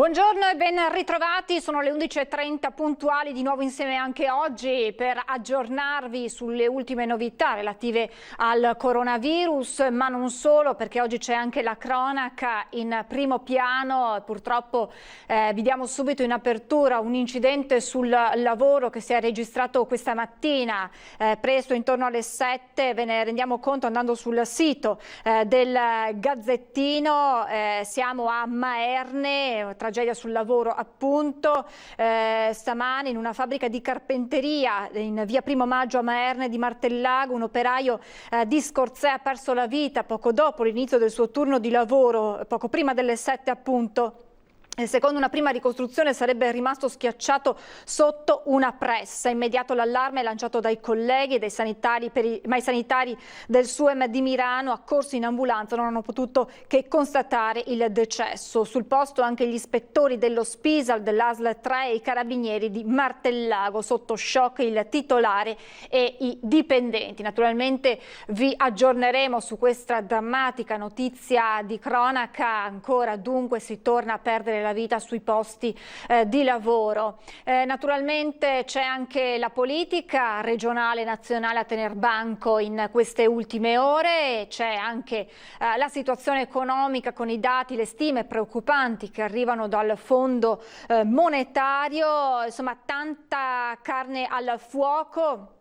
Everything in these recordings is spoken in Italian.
Buongiorno e ben ritrovati, sono le 11:30 puntuali di nuovo insieme anche oggi per aggiornarvi sulle ultime novità relative al coronavirus, ma non solo, perché oggi c'è anche la cronaca in primo piano. Purtroppo vi diamo subito in apertura un incidente sul lavoro che si è registrato questa mattina presto intorno alle 7, ve ne rendiamo conto andando sul sito del Gazzettino. Siamo a Maerne, tragedia sul lavoro appunto, stamani in una fabbrica di carpenteria in via Primo Maggio a Maerne di Martellago un operaio di Scorzè ha perso la vita poco dopo l'inizio del suo turno di lavoro, poco prima delle 7 appunto. Secondo una prima ricostruzione sarebbe rimasto schiacciato sotto una pressa. Immediato l'allarme lanciato dai colleghi e dai sanitari, ma i sanitari del SUEM di Milano, accorsi in ambulanza, non hanno potuto che constatare il decesso. Sul posto anche gli ispettori dello Spisal, dell'ASL 3 e i carabinieri di Martellago. Sotto shock il titolare e i dipendenti. Naturalmente vi aggiorneremo su questa drammatica notizia di cronaca. Ancora dunque si torna a perdere la vita sui posti di lavoro. Naturalmente c'è anche la politica regionale e nazionale a tener banco in queste ultime ore, c'è anche la situazione economica con i dati, le stime preoccupanti che arrivano dal Fondo monetario, insomma tanta carne al fuoco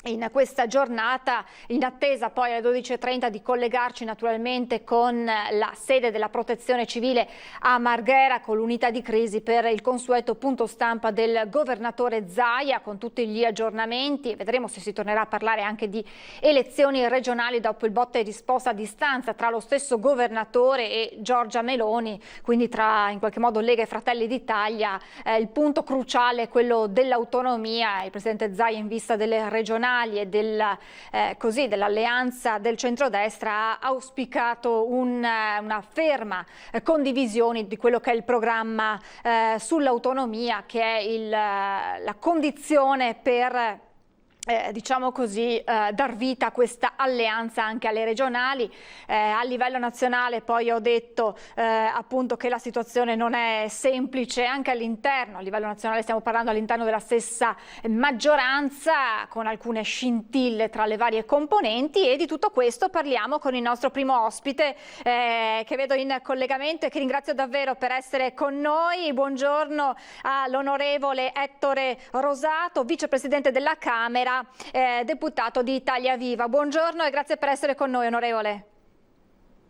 in questa giornata, in attesa poi alle 12:30 di collegarci naturalmente con la sede della Protezione Civile a Marghera, con l'unità di crisi per il consueto punto stampa del governatore Zaia con tutti gli aggiornamenti. Vedremo se si tornerà a parlare anche di elezioni regionali dopo il botta e risposta a distanza tra lo stesso governatore e Giorgia Meloni, quindi tra in qualche modo Lega e Fratelli d'Italia. Il punto cruciale è quello dell'autonomia. Il presidente Zaia, in vista delle regionali e dell'alleanza del centrodestra, ha auspicato una ferma condivisione di quello che è il programma sull'autonomia, che è la condizione per diciamo così, dar vita a questa alleanza anche alle regionali. A livello nazionale poi ho detto appunto che la situazione non è semplice anche all'interno, a livello nazionale stiamo parlando all'interno della stessa maggioranza, con alcune scintille tra le varie componenti, e di tutto questo parliamo con il nostro primo ospite che vedo in collegamento e che ringrazio davvero per essere con noi. Buongiorno all'onorevole Ettore Rosato, vicepresidente della Camera, deputato di Italia Viva. Buongiorno e grazie per essere con noi, onorevole.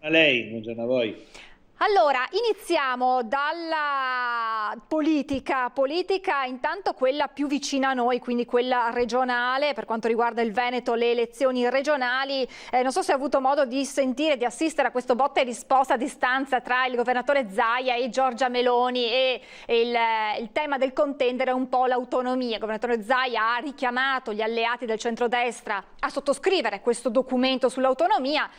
A lei, buongiorno a voi. Allora, iniziamo dalla politica intanto quella più vicina a noi, quindi quella regionale. Per quanto riguarda il Veneto, le elezioni regionali, non so se ha avuto modo di sentire, di assistere a questo botta e risposta a distanza tra il governatore Zaia e Giorgia Meloni, e il tema del contendere è un po' l'autonomia. Il governatore Zaia ha richiamato gli alleati del centrodestra a sottoscrivere questo documento sull'autonomia.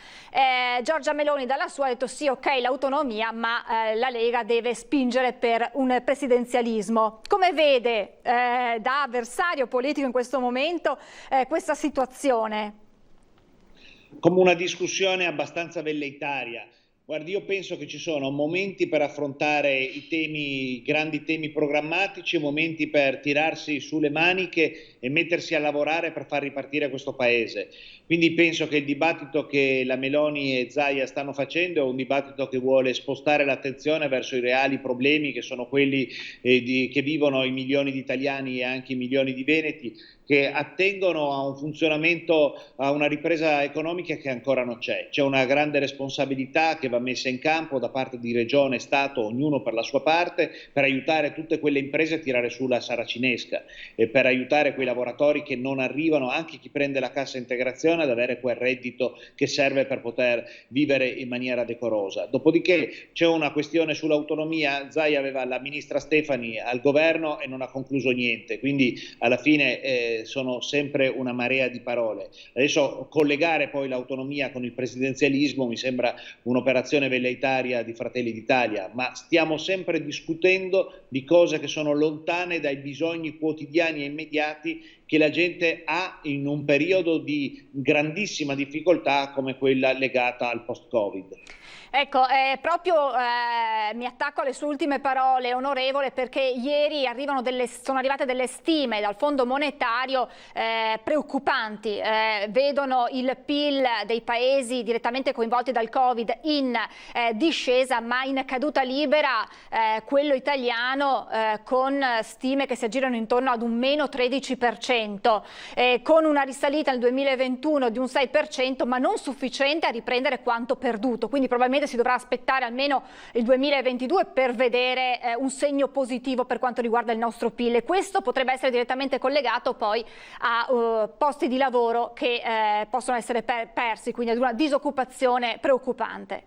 Giorgia Meloni dalla sua ha detto sì, ok, l'autonomia, ma la Lega deve spingere per un presidenzialismo. Come vede da avversario politico in questo momento questa situazione? Come una discussione abbastanza velleitaria. Guardi, io penso che ci sono momenti per affrontare i grandi temi programmatici e momenti per tirarsi sulle maniche e mettersi a lavorare per far ripartire questo Paese. Quindi penso che il dibattito che la Meloni e Zaia stanno facendo è un dibattito che vuole spostare l'attenzione verso i reali problemi, che sono quelli che vivono i milioni di italiani e anche i milioni di veneti, che attengono a un funzionamento, a una ripresa economica che ancora non c'è. C'è una grande responsabilità che va messa in campo da parte di Regione e Stato, ognuno per la sua parte, per aiutare tutte quelle imprese a tirare su la saracinesca e per aiutare quei lavoratori che non arrivano, anche chi prende la cassa integrazione, ad avere quel reddito che serve per poter vivere in maniera decorosa. Dopodiché c'è una questione sull'autonomia. Zaia aveva la ministra Stefani al governo e non ha concluso niente, quindi alla fine sono sempre una marea di parole. Adesso collegare poi l'autonomia con il presidenzialismo mi sembra un'operazione velleitaria di Fratelli d'Italia, ma stiamo sempre discutendo di cose che sono lontane dai bisogni quotidiani e immediati che la gente ha in un periodo di grandissima difficoltà come quella legata al post-Covid. Ecco, proprio mi attacco alle sue ultime parole, onorevole, perché ieri sono arrivate delle stime dal Fondo Monetario preoccupanti. Vedono il PIL dei paesi direttamente coinvolti dal Covid in discesa, ma in caduta libera quello italiano con stime che si aggirano intorno ad un meno 13%, con una risalita nel 2021 di un 6%, ma non sufficiente a riprendere quanto perduto. Quindi probabilmente si dovrà aspettare almeno il 2022 per vedere un segno positivo per quanto riguarda il nostro PIL, e questo potrebbe essere direttamente collegato poi a posti di lavoro che possono essere persi, quindi ad una disoccupazione preoccupante.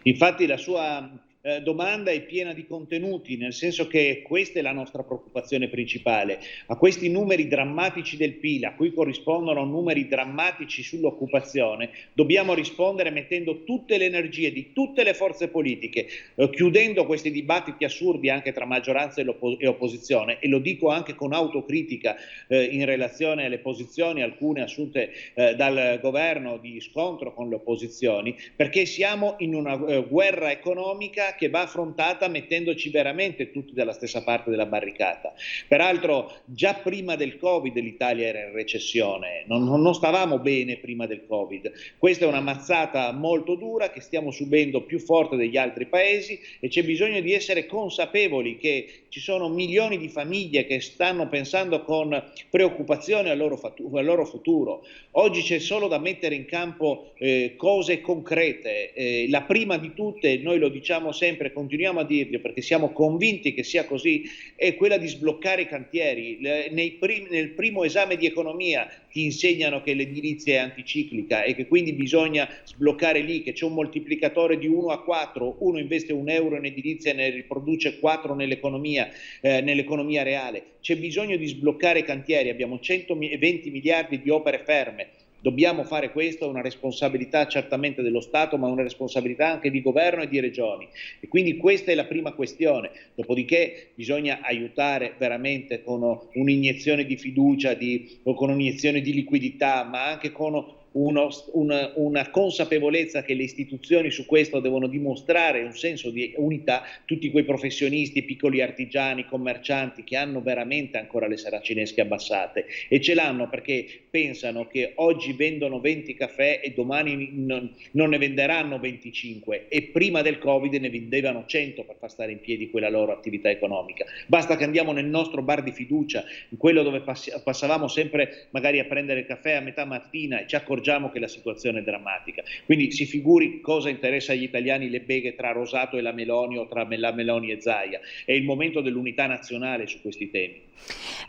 Infatti la sua domanda è piena di contenuti, nel senso che questa è la nostra preoccupazione principale. A questi numeri drammatici del PIL, a cui corrispondono numeri drammatici sull'occupazione, dobbiamo rispondere mettendo tutte le energie di tutte le forze politiche, chiudendo questi dibattiti assurdi anche tra maggioranza e opposizione, e lo dico anche con autocritica in relazione alle posizioni, alcune assunte dal governo di scontro con le opposizioni, perché siamo in una guerra economica che va affrontata mettendoci veramente tutti dalla stessa parte della barricata. Peraltro già prima del Covid l'Italia era in recessione, non stavamo bene prima del Covid. Questa è una mazzata molto dura che stiamo subendo più forte degli altri paesi, e c'è bisogno di essere consapevoli che ci sono milioni di famiglie che stanno pensando con preoccupazione al loro futuro. Oggi c'è solo da mettere in campo cose concrete. La prima di tutte, noi lo diciamo sempre, continuiamo a dirlo perché siamo convinti che sia così, è quella di sbloccare i cantieri. Nel primo esame di economia ti insegnano che l'edilizia è anticiclica e che quindi bisogna sbloccare lì, che c'è un moltiplicatore di 1 a 4, uno investe €1 in edilizia e ne riproduce 4 nell'economia reale. C'è bisogno di sbloccare i cantieri, abbiamo 120 miliardi di opere ferme. Dobbiamo fare questo, è una responsabilità certamente dello Stato, ma una responsabilità anche di governo e di regioni, e quindi questa è la prima questione. Dopodiché bisogna aiutare veramente con un'iniezione di fiducia, o con un'iniezione di liquidità, ma anche con una consapevolezza che le istituzioni su questo devono dimostrare un senso di unità. Tutti quei professionisti, piccoli artigiani, commercianti che hanno veramente ancora le saracinesche abbassate, e ce l'hanno perché pensano che oggi vendono 20 caffè e domani non ne venderanno 25, e prima del Covid ne vendevano 100 per far stare in piedi quella loro attività economica. Basta che andiamo nel nostro bar di fiducia, in quello dove passavamo sempre magari a prendere il caffè a metà mattina, e ci accorgiamo che la situazione è drammatica. Quindi si figuri cosa interessa agli italiani le beghe tra Rosato e la Meloni, o tra la Meloni e Zaia. È il momento dell'unità nazionale su questi temi.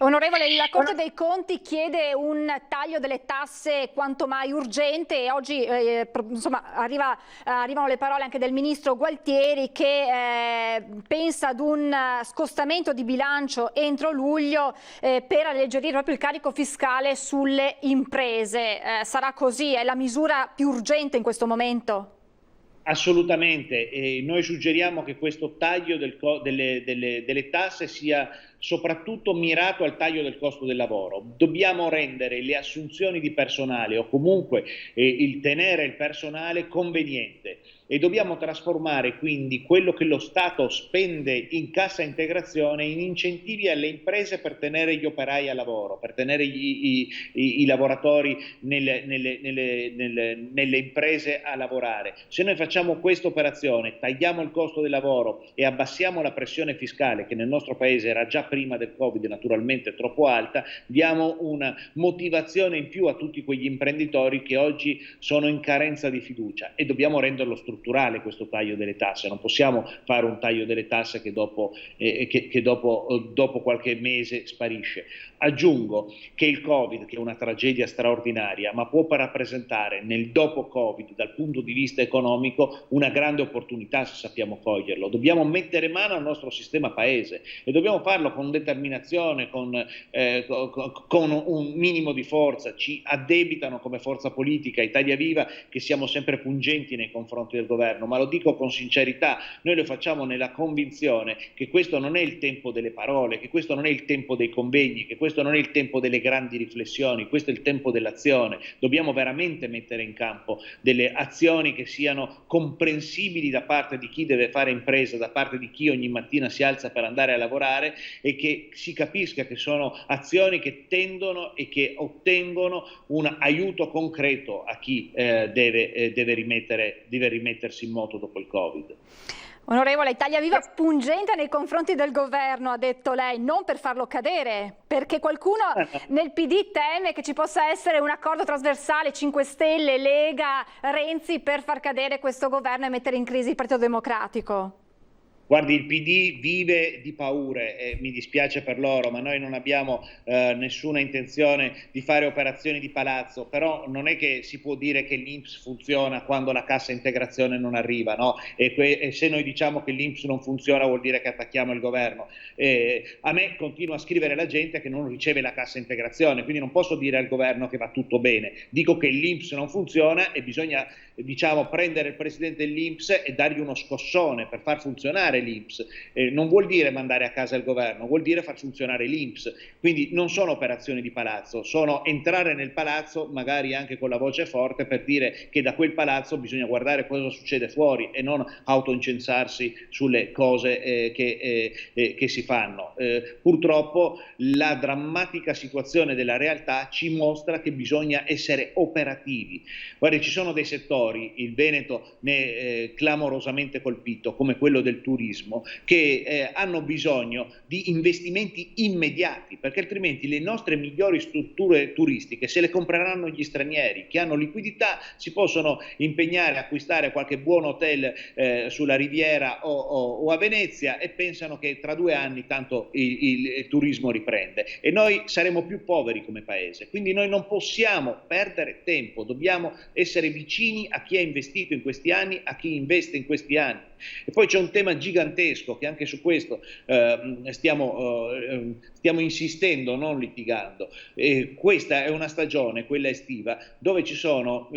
Onorevole, la Corte dei Conti chiede un taglio delle tasse quanto mai urgente, e oggi insomma, arrivano le parole anche del ministro Gualtieri, che pensa ad un scostamento di bilancio entro luglio per alleggerire proprio il carico fiscale sulle imprese. Sarà così? È la misura più urgente in questo momento? Assolutamente, e noi suggeriamo che questo taglio delle tasse sia soprattutto mirato al taglio del costo del lavoro. Dobbiamo rendere le assunzioni di personale, o comunque il tenere il personale, conveniente, e dobbiamo trasformare quindi quello che lo Stato spende in cassa integrazione in incentivi alle imprese per tenere gli operai a lavoro, per tenere i lavoratori nelle imprese a lavorare. Se noi facciamo questa operazione, tagliamo il costo del lavoro e abbassiamo la pressione fiscale, che nel nostro paese era già prima del Covid naturalmente troppo alta, diamo una motivazione in più a tutti quegli imprenditori che oggi sono in carenza di fiducia, e dobbiamo renderlo strutturale questo taglio delle tasse. Non possiamo fare un taglio delle tasse che dopo qualche mese sparisce. Aggiungo che il Covid, che è una tragedia straordinaria, ma può rappresentare nel dopo Covid dal punto di vista economico una grande opportunità se sappiamo coglierlo. Dobbiamo mettere mano al nostro sistema paese, e dobbiamo farlo con determinazione, con un minimo di forza. Ci addebitano come forza politica Italia Viva che siamo sempre pungenti nei confronti del governo, ma lo dico con sincerità, noi lo facciamo nella convinzione che questo non è il tempo delle parole, che questo non è il tempo dei convegni, che questo non è il tempo delle grandi riflessioni, questo è il tempo dell'azione. Dobbiamo veramente mettere in campo delle azioni che siano comprensibili da parte di chi deve fare impresa, da parte di chi ogni mattina si alza per andare a lavorare, e che si capisca che sono azioni che tendono e che ottengono un aiuto concreto a chi deve rimettersi in moto dopo il Covid. Onorevole, Italia Viva pungente nei confronti del governo, ha detto lei, non per farlo cadere, perché qualcuno nel PD teme che ci possa essere un accordo trasversale 5 Stelle, Lega, Renzi per far cadere questo governo e mettere in crisi il Partito Democratico. Guardi, il PD vive di paure e mi dispiace per loro, ma noi non abbiamo nessuna intenzione di fare operazioni di palazzo, però non è che si può dire che l'INPS funziona quando la cassa integrazione non arriva, no? E se noi diciamo che l'INPS non funziona vuol dire che attacchiamo il governo. A me continua a scrivere la gente che non riceve la cassa integrazione, quindi non posso dire al governo che va tutto bene, dico che l'INPS non funziona e bisogna prendere il presidente dell'INPS e dargli uno scossone per far funzionare l'INPS. Non vuol dire mandare a casa il governo, vuol dire far funzionare l'INPS. Quindi non sono operazioni di palazzo, sono entrare nel palazzo magari anche con la voce forte per dire che da quel palazzo bisogna guardare cosa succede fuori e non autoincensarsi sulle cose che si fanno. Purtroppo la drammatica situazione della realtà ci mostra che bisogna essere operativi. Guardi, ci sono dei settori, il Veneto ne è clamorosamente colpito, come quello del turismo, che hanno bisogno di investimenti immediati, perché altrimenti le nostre migliori strutture turistiche se le compreranno gli stranieri che hanno liquidità, si possono impegnare a acquistare qualche buon hotel sulla Riviera o a Venezia e pensano che tra 2 anni tanto il turismo riprende e noi saremo più poveri come paese. Quindi noi non possiamo perdere tempo, dobbiamo essere vicini a chi ha investito in questi anni, a chi investe in questi anni. E poi c'è un tema gigantesco che anche su questo stiamo insistendo, non litigando. Questa è una stagione, quella estiva, dove ci sono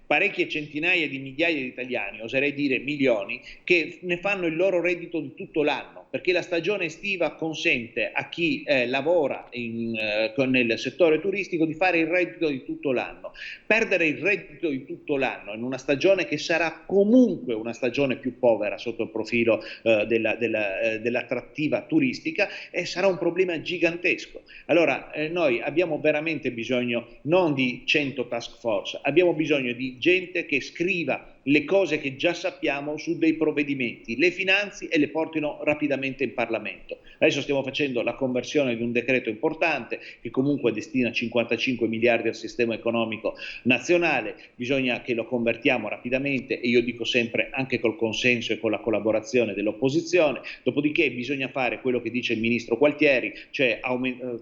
parecchie centinaia di migliaia di italiani, oserei dire milioni, che ne fanno il loro reddito di tutto l'anno, perché la stagione estiva consente a chi lavora nel settore turistico di fare il reddito di tutto l'anno. Perdere il reddito di tutto l'anno in una stagione che sarà comunque una stagione più povera sotto il profilo dell'attrattiva turistica sarà un problema gigantesco. Allora noi abbiamo veramente bisogno non di 100 task force, abbiamo bisogno di gente che scriva le cose che già sappiamo su dei provvedimenti, le finanzi e le portino rapidamente in Parlamento. Adesso stiamo facendo la conversione di un decreto importante che comunque destina 55 miliardi al sistema economico nazionale, bisogna che lo convertiamo rapidamente e io dico sempre anche col consenso e con la collaborazione dell'opposizione, dopodiché bisogna fare quello che dice il ministro Gualtieri, cioè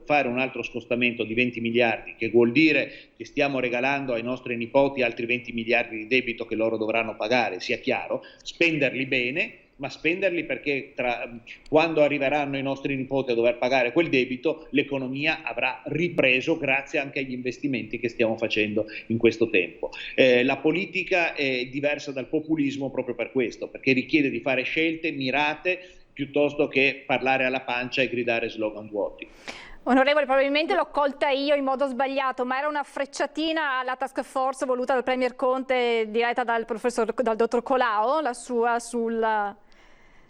fare un altro scostamento di 20 miliardi, che vuol dire che stiamo regalando ai nostri nipoti altri 20 miliardi di debito che loro dovranno pagare, sia chiaro, spenderli bene, ma spenderli perché quando arriveranno i nostri nipoti a dover pagare quel debito, l'economia avrà ripreso grazie anche agli investimenti che stiamo facendo in questo tempo. La politica è diversa dal populismo proprio per questo, perché richiede di fare scelte mirate piuttosto che parlare alla pancia e gridare slogan vuoti. Onorevole, probabilmente l'ho colta io in modo sbagliato, ma era una frecciatina alla task force voluta dal Premier Conte, diretta dal dottor Colao, la sua sul...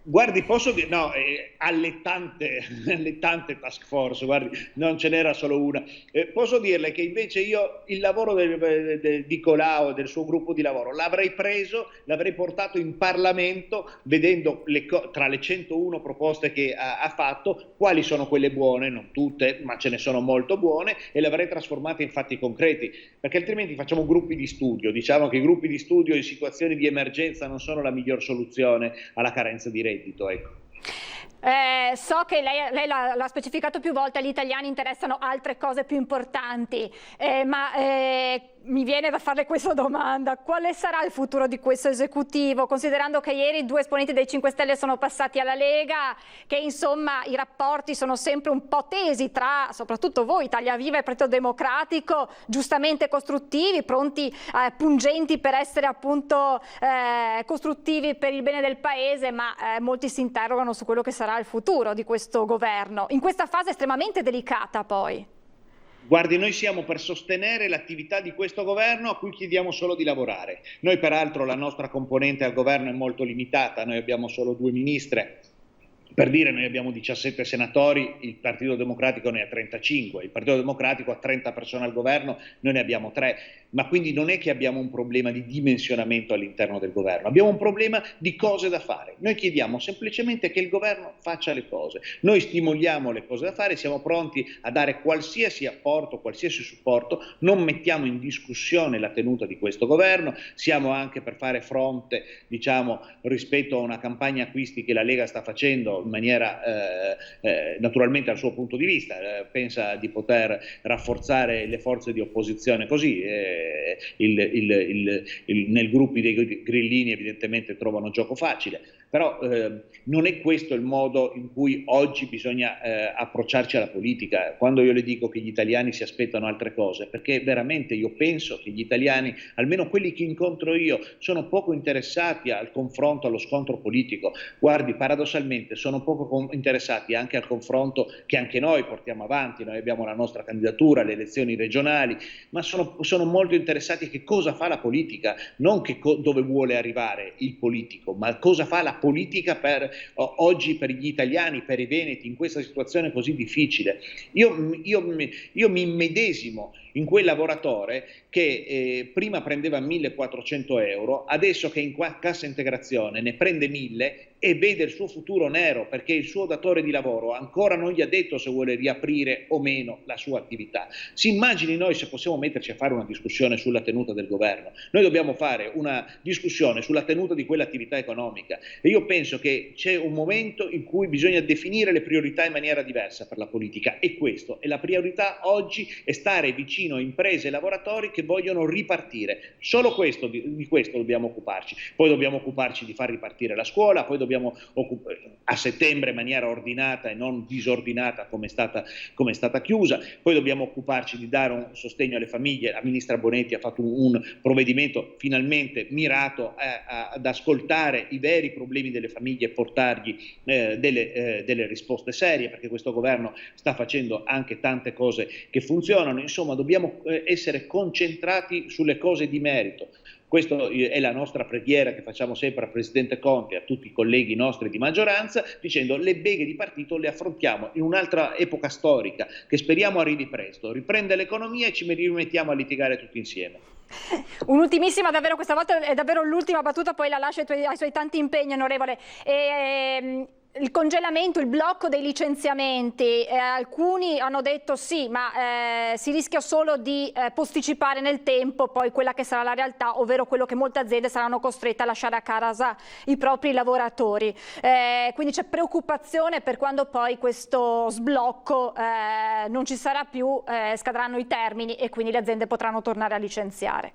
Guardi, posso dire, no, alle tante task force, guardi, non ce n'era solo una. Posso dirle che invece io il lavoro di Colao e del suo gruppo di lavoro l'avrei preso, l'avrei portato in Parlamento, vedendo tra le 101 proposte che ha fatto, quali sono quelle buone, non tutte, ma ce ne sono molto buone, e le avrei trasformate in fatti concreti, perché altrimenti facciamo gruppi di studio. Diciamo che i gruppi di studio in situazioni di emergenza non sono la miglior soluzione alla carenza di reddito. Ecco. So che lei l'ha specificato più volte, agli italiani interessano altre cose più importanti, ma mi viene da farle questa domanda: quale sarà il futuro di questo esecutivo, considerando che ieri 2 esponenti dei 5 Stelle sono passati alla Lega, che insomma i rapporti sono sempre un po' tesi tra soprattutto voi, Italia Viva e Partito Democratico, giustamente costruttivi, pronti, pungenti per essere appunto costruttivi per il bene del Paese, ma molti si interrogano su quello che sarà il futuro di questo governo, in questa fase estremamente delicata poi. Guardi, noi siamo per sostenere l'attività di questo governo a cui chiediamo solo di lavorare. Noi peraltro la nostra componente al governo è molto limitata, noi abbiamo solo 2 ministre. Per dire, noi abbiamo 17 senatori, il Partito Democratico ne ha 35, il Partito Democratico ha 30 persone al governo, noi ne abbiamo 3, ma quindi non è che abbiamo un problema di dimensionamento all'interno del governo, abbiamo un problema di cose da fare. Noi chiediamo semplicemente che il governo faccia le cose, noi stimoliamo le cose da fare, siamo pronti a dare qualsiasi apporto, qualsiasi supporto, non mettiamo in discussione la tenuta di questo governo, siamo anche per fare fronte, diciamo, rispetto a una campagna acquisti che la Lega sta facendo in maniera naturalmente dal suo punto di vista, pensa di poter rafforzare le forze di opposizione così, nel gruppo dei grillini evidentemente trovano gioco facile, però non è questo il modo in cui oggi bisogna approcciarci alla politica. Quando io le dico che gli italiani si aspettano altre cose, perché veramente io penso che gli italiani, almeno quelli che incontro io, sono poco interessati al confronto, allo scontro politico. Guardi, paradossalmente sono poco interessati anche al confronto che anche noi portiamo avanti, noi abbiamo la nostra candidatura alle elezioni regionali, ma sono molto interessati a che cosa fa la politica, non dove vuole arrivare il politico, ma cosa fa la politica oggi per gli italiani, per i veneti, in questa situazione così difficile. Io mi immedesimo in quel lavoratore che prima prendeva 1.400 euro, adesso che in cassa integrazione ne prende 1.000 e vede il suo futuro nero, perché il suo datore di lavoro ancora non gli ha detto se vuole riaprire o meno la sua attività. Si immagini noi se possiamo metterci a fare una discussione sulla tenuta del governo. Noi dobbiamo fare una discussione sulla tenuta di quell'attività economica e io penso che c'è un momento in cui bisogna definire le priorità in maniera diversa per la politica, e questo è la priorità oggi, è stare vicino a imprese e lavoratori che vogliono ripartire. Solo di questo dobbiamo occuparci. Poi dobbiamo occuparci di far ripartire la scuola, poi dobbiamo a settembre in maniera ordinata e non disordinata come è stata chiusa, poi dobbiamo occuparci di dare un sostegno alle famiglie. La ministra Bonetti ha fatto un provvedimento finalmente mirato ad ascoltare i veri problemi delle famiglie e portargli delle risposte serie, perché questo governo sta facendo anche tante cose che funzionano. Insomma, dobbiamo essere concentrati sulle cose di merito. Questa è la nostra preghiera che facciamo sempre al Presidente Conte e a tutti i colleghi nostri di maggioranza, dicendo: le beghe di partito le affrontiamo in un'altra epoca storica che speriamo arrivi presto, riprende l'economia e ci rimettiamo a litigare tutti insieme. Un'ultimissima, davvero, questa volta è davvero l'ultima battuta, poi la lascio ai suoi tanti impegni, onorevole. Il congelamento, il blocco dei licenziamenti, alcuni hanno detto sì, ma si rischia solo di posticipare nel tempo poi quella che sarà la realtà, ovvero quello che molte aziende saranno costrette a lasciare a casa i propri lavoratori. Quindi c'è preoccupazione per quando poi questo sblocco non ci sarà più, scadranno i termini e quindi le aziende potranno tornare a licenziare.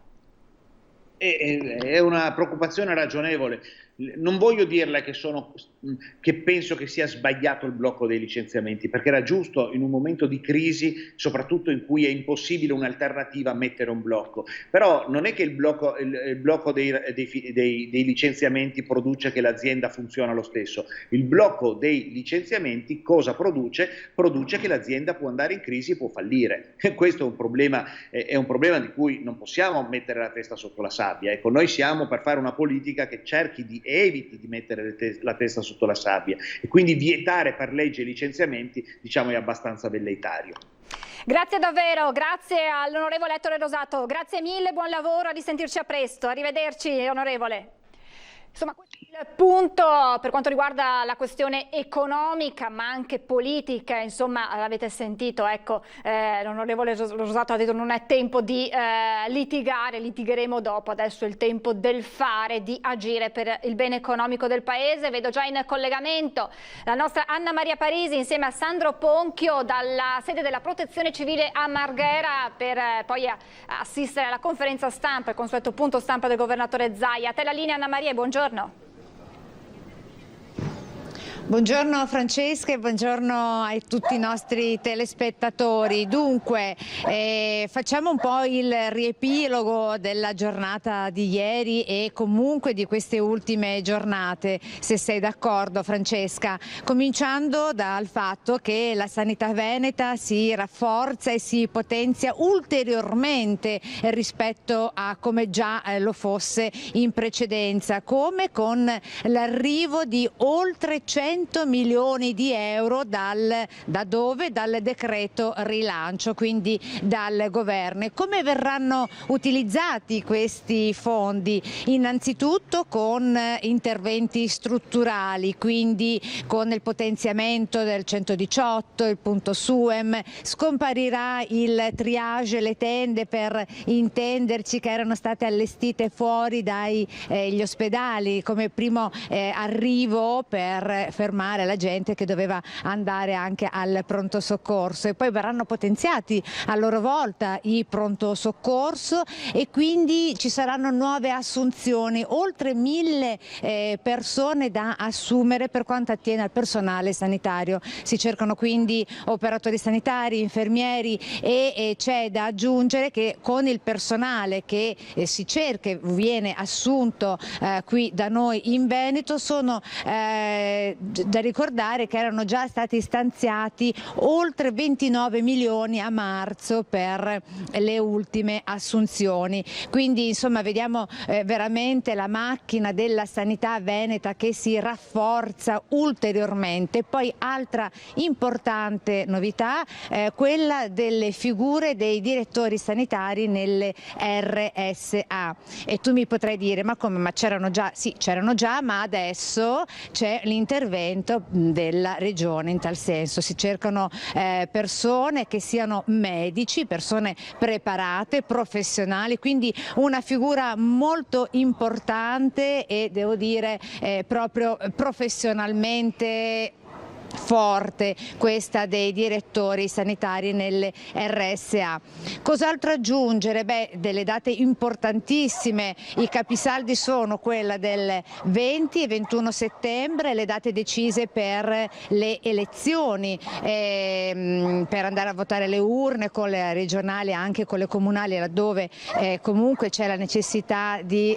È una preoccupazione ragionevole. Non voglio dirle che penso che sia sbagliato il blocco dei licenziamenti, perché era giusto in un momento di crisi, soprattutto in cui è impossibile un'alternativa a mettere un blocco. Però non è che il blocco dei licenziamenti produce che l'azienda funziona lo stesso. Il blocco dei licenziamenti cosa produce? Produce che l'azienda può andare in crisi e può fallire. Questo è un problema di cui non possiamo mettere la testa sotto la sabbia. Ecco, noi siamo per fare una politica che cerchi di eviti di mettere la testa sotto la sabbia, e quindi vietare per legge i licenziamenti, diciamo, è abbastanza velleitario. Grazie davvero, grazie all'onorevole Ettore Rosato, grazie mille, buon lavoro, a risentirci a presto, arrivederci onorevole. Insomma, questo è il punto per quanto riguarda la questione economica ma anche politica. Insomma, l'avete sentito, ecco, l'onorevole Rosato ha detto non è tempo di litigare, litigheremo dopo, adesso è il tempo del fare, di agire per il bene economico del Paese. Vedo già in collegamento la nostra Anna Maria Parisi insieme a Sandro Ponchio dalla sede della Protezione Civile a Marghera per poi assistere alla conferenza stampa, il consueto punto stampa del governatore Zaia. A te la linea, Anna Maria, e buongiorno. Buongiorno Francesca e buongiorno a tutti i nostri telespettatori. Dunque, facciamo un po' il riepilogo della giornata di ieri e comunque di queste ultime giornate, se sei d'accordo Francesca, cominciando dal fatto che la sanità veneta si rafforza e si potenzia ulteriormente rispetto a come già lo fosse in precedenza, come con l'arrivo di oltre 100 milioni di euro dal decreto rilancio, quindi dal governo. E come verranno utilizzati questi fondi? Innanzitutto con interventi strutturali, quindi con il potenziamento del 118, il punto SUEM, scomparirà il triage, le tende per intenderci che erano state allestite fuori dagli ospedali come primo arrivo per fermare la gente che doveva andare anche al pronto soccorso, e poi verranno potenziati a loro volta i pronto soccorso e quindi ci saranno nuove assunzioni, oltre 1000 persone da assumere per quanto attiene al personale sanitario. Si cercano quindi operatori sanitari, infermieri e c'è da aggiungere che con il personale che si cerca e viene assunto qui da noi in Veneto sono da ricordare che erano già stati stanziati oltre 29 milioni a marzo per le ultime assunzioni. Quindi insomma vediamo veramente la macchina della sanità veneta che si rafforza ulteriormente. Poi altra importante novità, quella delle figure dei direttori sanitari nelle RSA. E tu mi potrai dire ma come, ma c'erano già? Sì, c'erano già, ma adesso c'è l'intervento della regione in tal senso. Si cercano persone che siano medici, persone preparate, professionali, quindi una figura molto importante e devo dire proprio professionalmente forte, questa dei direttori sanitari nelle RSA. Cos'altro aggiungere? Beh, delle date importantissime, i capisaldi sono quella del 20 e 21 settembre, le date decise per le elezioni, per andare a votare le urne con le regionali, anche con le comunali, laddove comunque c'è la necessità di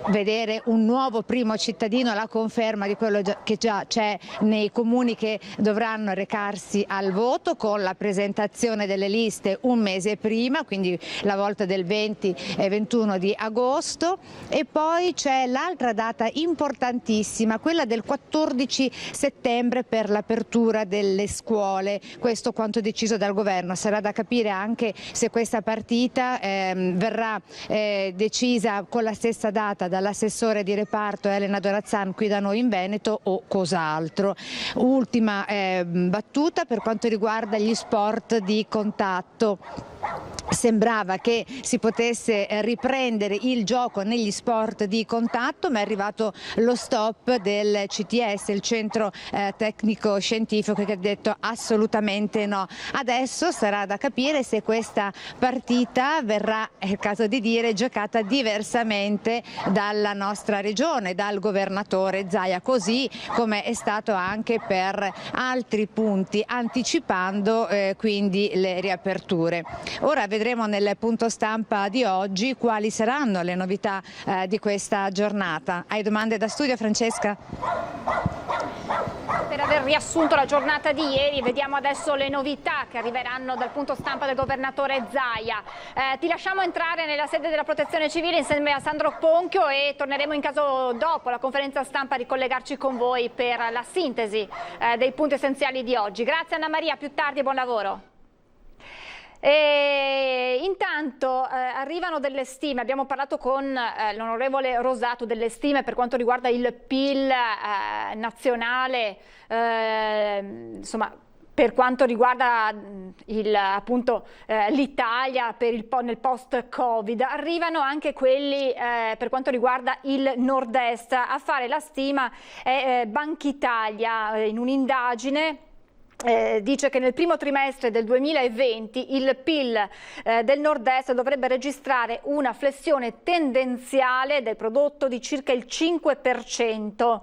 vedere un nuovo primo cittadino, la conferma di quello che già c'è nei comuni che dovranno recarsi al voto con la presentazione delle liste un mese prima, quindi la volta del 20 e 21 di agosto. E poi c'è l'altra data importantissima, quella del 14 settembre per l'apertura delle scuole. Questo quanto deciso dal governo. Sarà da capire anche se questa partita verrà decisa con la stessa data dall'assessore di reparto Elena Dorazzan qui da noi in Veneto o cos'altro. Ultima battuta per quanto riguarda gli sport di contatto. Sembrava che si potesse riprendere il gioco negli sport di contatto, ma è arrivato lo stop del CTS, il centro tecnico scientifico, che ha detto assolutamente no. Adesso sarà da capire se questa partita verrà, è il caso di dire, giocata diversamente dalla nostra regione, dal governatore Zaia, così come è stato anche per altri punti, anticipando quindi le riaperture. Ora vedremo nel punto stampa di oggi quali saranno le novità di questa giornata. Hai domande da studio, Francesca? Per aver riassunto la giornata di ieri, vediamo adesso le novità che arriveranno dal punto stampa del governatore Zaia. Ti lasciamo entrare nella sede della Protezione Civile insieme a Sandro Ponchio e torneremo in caso dopo la conferenza stampa a ricollegarci con voi per la sintesi dei punti essenziali di oggi. Grazie Anna Maria, a più tardi e buon lavoro. E intanto arrivano delle stime, abbiamo parlato con l'onorevole Rosato delle stime per quanto riguarda il PIL nazionale, insomma per quanto riguarda l'Italia nel post-Covid. Arrivano anche quelli per quanto riguarda il nord-est. A fare la stima è Bankitalia in un'indagine dice che nel primo trimestre del 2020 il PIL del nord-est dovrebbe registrare una flessione tendenziale del prodotto di circa il 5%.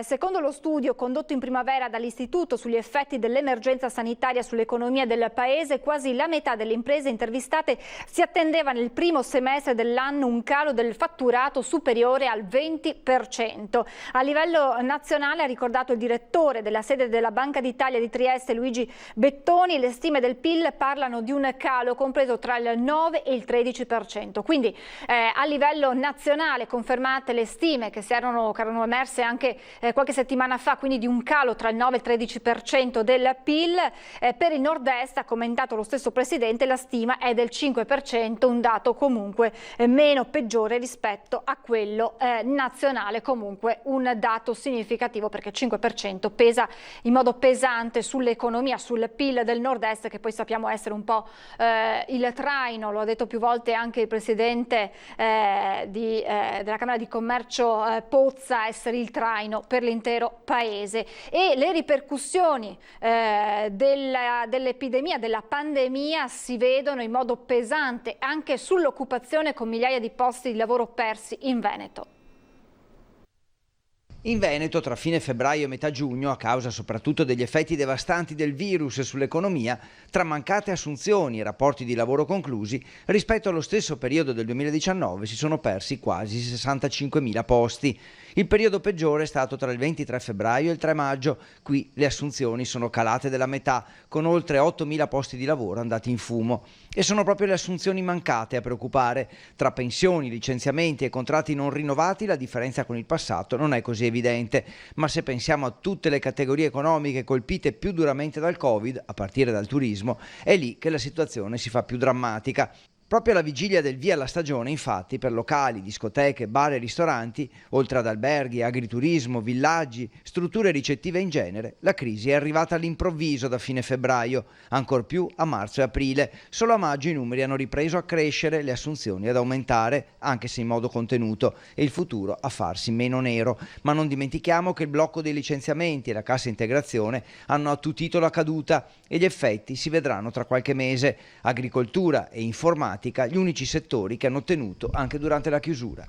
Secondo lo studio condotto in primavera dall'Istituto sugli effetti dell'emergenza sanitaria sull'economia del paese, quasi la metà delle imprese intervistate si attendeva nel primo semestre dell'anno un calo del fatturato superiore al 20%. A livello nazionale, ha ricordato il direttore della sede della Banca d'Italia di Trieste, Luigi Bettoni, le stime del PIL parlano di un calo compreso tra il 9 e il 13%. Quindi a livello nazionale confermate le stime che erano emerse anche qualche settimana fa, quindi di un calo tra il 9 e il 13% del PIL. Per il nord-est, ha commentato lo stesso Presidente, la stima è del 5%, un dato comunque meno peggiore rispetto a quello nazionale, comunque un dato significativo perché il 5% pesa in modo pesante sull'economia, sul PIL del nord-est, che poi sappiamo essere un po' il traino, lo ha detto più volte anche il Presidente della Camera di Commercio Pozza, essere il traino per l'intero paese. E le ripercussioni dell'epidemia, della pandemia si vedono in modo pesante anche sull'occupazione, con migliaia di posti di lavoro persi in Veneto. In Veneto, tra fine febbraio e metà giugno, a causa soprattutto degli effetti devastanti del virus sull'economia, tra mancate assunzioni e rapporti di lavoro conclusi, rispetto allo stesso periodo del 2019 si sono persi quasi 65.000 posti. Il periodo peggiore è stato tra il 23 febbraio e il 3 maggio. Qui le assunzioni sono calate della metà, con oltre 8.000 posti di lavoro andati in fumo. E sono proprio le assunzioni mancate a preoccupare. Tra pensioni, licenziamenti e contratti non rinnovati la differenza con il passato non è così evidente, ma se pensiamo a tutte le categorie economiche colpite più duramente dal Covid, a partire dal turismo, è lì che la situazione si fa più drammatica. Proprio alla vigilia del via alla stagione, infatti, per locali, discoteche, bar e ristoranti, oltre ad alberghi, agriturismo, villaggi, strutture ricettive in genere, la crisi è arrivata all'improvviso da fine febbraio, ancor più a marzo e aprile. Solo a maggio i numeri hanno ripreso a crescere, le assunzioni ad aumentare, anche se in modo contenuto, e il futuro a farsi meno nero. Ma non dimentichiamo che il blocco dei licenziamenti e la cassa integrazione hanno attutito la caduta e gli effetti si vedranno tra qualche mese. Agricoltura e informatica, gli unici settori che hanno tenuto anche durante la chiusura.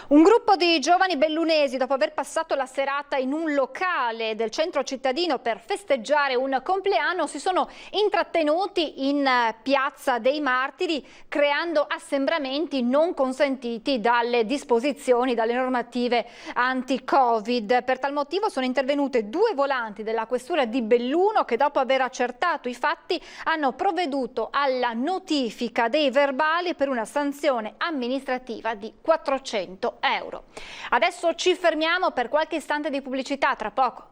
Un gruppo di giovani bellunesi, dopo aver passato la serata in un locale del centro cittadino per festeggiare un compleanno, si sono intrattenuti in Piazza dei Martiri, creando assembramenti non consentiti dalle disposizioni, dalle normative anti-Covid. Per tal motivo sono intervenute 2 volanti della questura di Belluno che, dopo aver accertato i fatti, hanno provveduto alla notifica dei verbali per una sanzione amministrativa di 400 euro. Adesso ci fermiamo per qualche istante di pubblicità, tra poco